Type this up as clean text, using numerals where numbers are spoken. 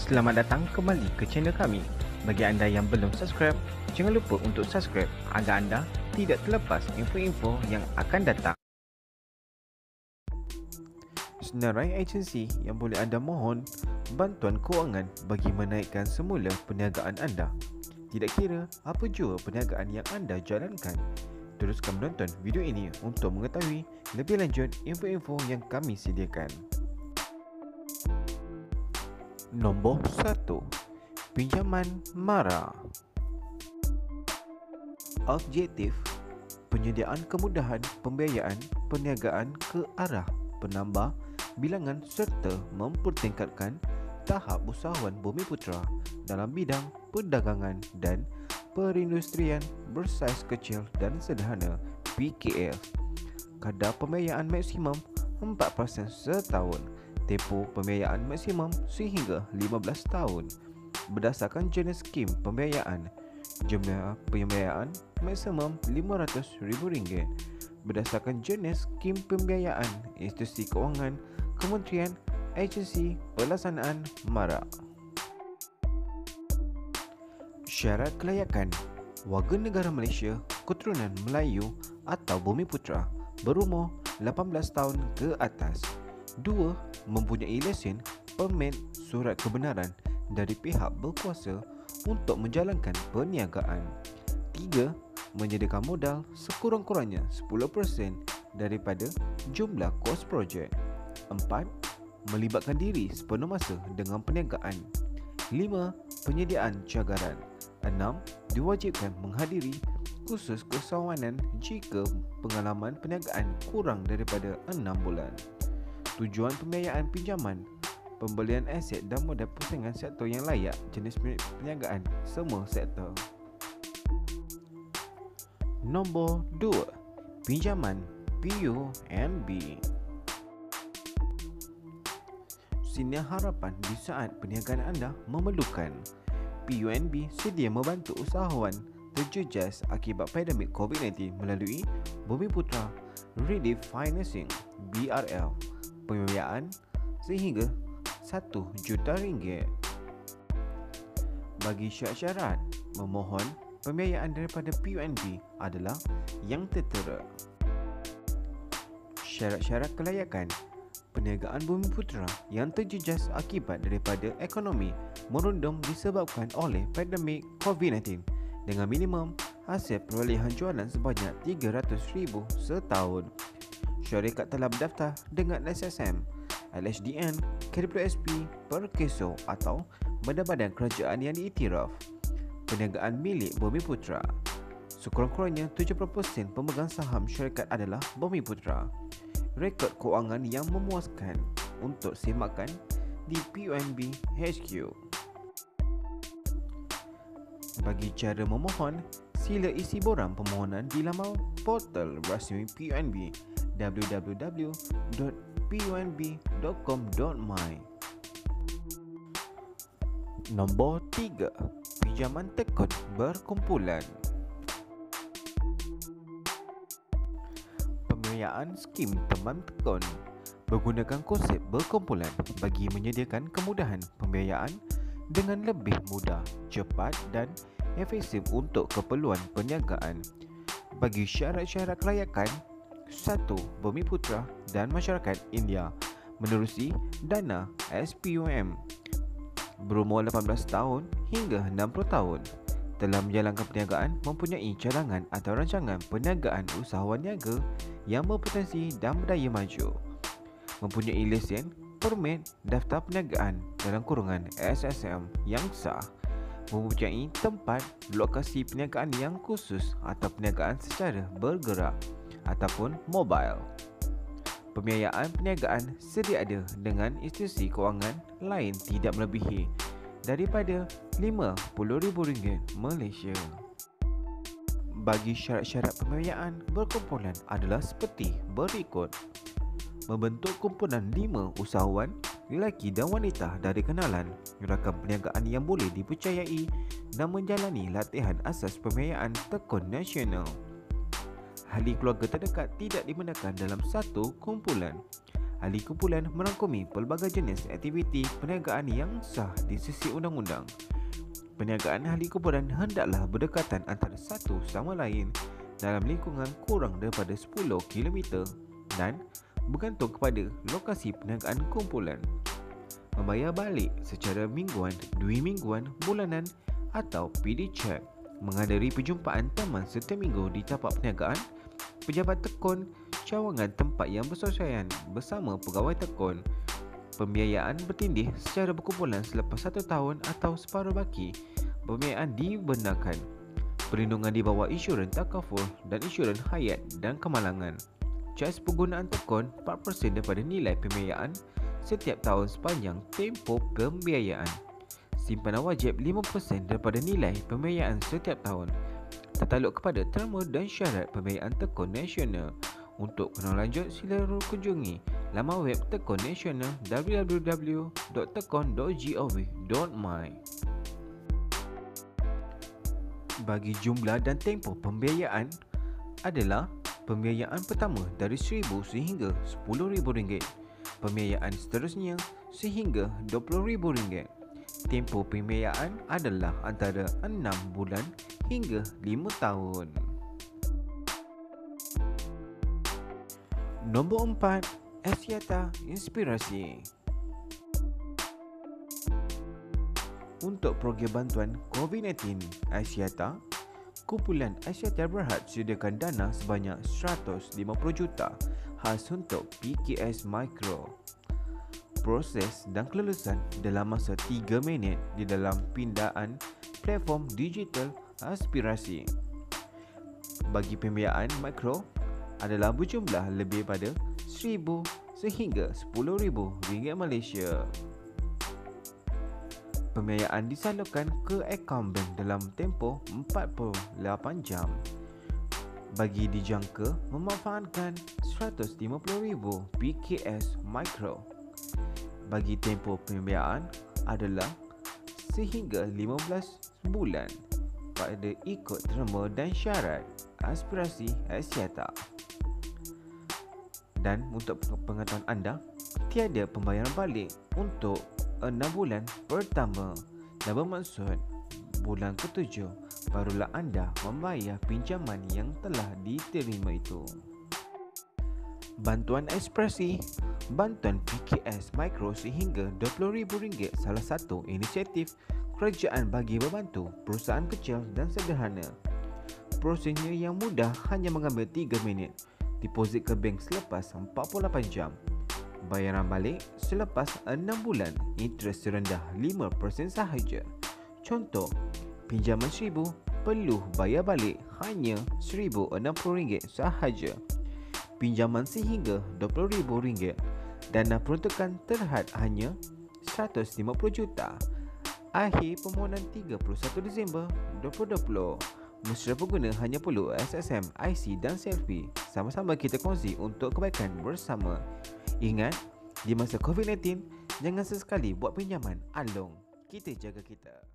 Selamat datang kembali ke channel kami. Bagi anda yang belum subscribe, jangan lupa untuk subscribe agar anda tidak terlepas info-info yang akan datang. Senarai agensi yang boleh anda mohon bantuan kewangan bagi menaikkan semula perniagaan anda. Tidak kira apa jua perniagaan yang anda jalankan. Teruskan menonton video ini untuk mengetahui lebih lanjut info-info yang kami sediakan. Nombor 1. Pinjaman mara. Objektif: penyediaan kemudahan pembiayaan perniagaan ke arah penambah bilangan serta mempertingkatkan tahap usahawan Bumiputera dalam bidang perdagangan dan perindustrian bersaiz kecil dan sederhana (PKS). Kadar pembiayaan maksimum 4% setahun. Tempoh pembiayaan maksimum sehingga 15 tahun. Berdasarkan jenis skim pembiayaan, jumlah pembiayaan maksimum RM500,000. Berdasarkan jenis skim pembiayaan, institusi kewangan, kementerian, agensi pelaksanaan mara. Syarat kelayakan: warga negara Malaysia keturunan Melayu atau Bumiputera berumur 18 tahun ke atas. 2. Mempunyai lesen, permit, surat kebenaran dari pihak berkuasa untuk menjalankan perniagaan. 3. Menyediakan modal sekurang-kurangnya 10% daripada jumlah kos projek. 4. Melibatkan diri sepenuh masa dengan perniagaan. 5. Penyediaan cagaran. 6. Diwajibkan menghadiri kursus kesawanan jika pengalaman perniagaan kurang daripada 6 bulan. Tujuan pembiayaan pinjaman: pembelian aset dan modal persaingan sektor yang layak, jenis perniagaan semua sektor. Nombor 2. Pinjaman PUNB. Sini harapan di saat perniagaan anda memerlukan. PUNB sedia membantu usahawan terjejas akibat pandemik COVID-19 melalui Bumiputera Relief Financing (BRL). Pembiayaan sehingga RM1 juta. Bagi syarat-syarat memohon pembiayaan daripada PUNB adalah yang tertera. Syarat-syarat kelayakan: perniagaan Bumiputera yang terjejas akibat daripada ekonomi merundum disebabkan oleh pandemik COVID-19 dengan minimum hasil perolehan jualan sebanyak RM300,000 setahun. Syarikat telah berdaftar dengan SSM, LHDN, KWSP, Perkeso atau badan-badan kerajaan yang diiktiraf. Perniagaan milik Bumiputera. Sekurang-kurangnya 70% pemegang saham syarikat adalah Bumiputera. Rekod kewangan yang memuaskan. Untuk semakkan di PUNB HQ. Bagi cara memohon, sila isi borang permohonan di laman portal rasmi PUNB www.punb.com.my. Nombor 3. Pinjaman tekun berkumpulan. Pembiayaan skim teman tekun menggunakan konsep berkumpulan bagi menyediakan kemudahan pembiayaan dengan lebih mudah, cepat dan efektif untuk keperluan perniagaan. Bagi syarat-syarat kelayakan: 1. Bumiputera dan masyarakat India menerusi dana SPUM, berumur 18 tahun hingga 60 tahun, telah menjalankan perniagaan, mempunyai cadangan atau rancangan perniagaan usahawan niaga yang berpotensi dan berdaya maju, mempunyai lesen, permit, daftar perniagaan dalam kurungan SSM yang sah, mempunyai tempat lokasi perniagaan yang khusus atau perniagaan secara bergerak ataupun mobile. Pembiayaan perniagaan sedia ada dengan institusi kewangan lain tidak melebihi daripada RM50,000 Malaysia. Bagi syarat-syarat pembiayaan berkumpulan adalah seperti berikut. Membentuk kumpulan 5 usahawan lelaki dan wanita dari kenalan rakan perniagaan yang boleh dipercayai dan menjalani latihan asas pembiayaan tekun nasional. ahli keluarga terdekat tidak dibenarkan dalam satu kumpulan. Ahli kumpulan merangkumi pelbagai jenis aktiviti perniagaan yang sah di sisi undang-undang. Perniagaan ahli kumpulan hendaklah berdekatan antara satu sama lain dalam lingkungan kurang daripada 10 km dan bergantung kepada lokasi perniagaan kumpulan. Membayar balik secara mingguan, 2 mingguan, bulanan atau PD check. Menghadiri perjumpaan taman setiap minggu di tapak perniagaan, pejabat tekun, cawangan tempat yang bersesuaian bersama pegawai tekun. Pembiayaan bertindih secara berkumpulan selepas 1 tahun atau separuh baki. Pembiayaan dibenarkan. Perlindungan di bawah insurans takaful dan insurans hayat dan kemalangan. Caj penggunaan tekun 4% daripada nilai pembiayaan setiap tahun sepanjang tempoh pembiayaan. Simpanan wajib 5% daripada nilai pembiayaan setiap tahun. Tertakluk kepada terma dan syarat pembiayaan tekun nasional. Untuk kenalan lanjut, sila kunjungi laman web Tekun Nasional www.tekun.gov.my. Bagi jumlah dan tempoh pembiayaan adalah pembiayaan pertama dari RM1,000 sehingga RM10,000. Pembiayaan seterusnya sehingga RM20,000. Tempoh pembiayaan adalah antara 6 bulan hingga 5 tahun. Nombor 4, Axiata Inspirasi. Untuk program bantuan COVID-19 Axiata, kumpulan Axiata Berhad sediakan dana sebanyak 150 juta khas untuk PKS Micro. Proses dan kelulusan dalam masa 3 minit di dalam pindaan platform digital aspirasi. Bagi pembiayaan mikro adalah berjumlah lebih pada RM1,000 sehingga RM10,000 Malaysia. Pembiayaan disalurkan ke akaun bank dalam tempoh 48 jam. Bagi dijangka memanfaatkan RM150,000 PKS Micro. Bagi tempoh pembiayaan adalah sehingga 15 bulan pada ikut terma dan syarat aspirasi Axiata. Dan untuk pengetahuan anda, tiada pembayaran balik untuk 6 bulan pertama dan bermaksud bulan ke-7 barulah anda membayar pinjaman yang telah diterima itu. Bantuan ekspresi, bantuan PKS Micro sehingga RM20,000 salah satu inisiatif kerajaan bagi membantu perusahaan kecil dan sederhana. Prosesnya yang mudah hanya mengambil 3 minit. Deposit ke bank selepas 48 jam. Bayaran balik selepas 6 bulan, interest serendah 5% sahaja. Contoh, pinjaman RM1,000 perlu bayar balik hanya RM1,060 sahaja. Pinjaman sehingga RM20,000, dana peruntukan terhad hanya RM150 juta. Akhir permohonan 31 Disember 2020. Mesra pengguna hanya perlu SSM, IC dan selfie. Sama-sama kita kongsi untuk kebaikan bersama. Ingat, di masa COVID-19, jangan sesekali buat pinjaman along. Kita jaga kita.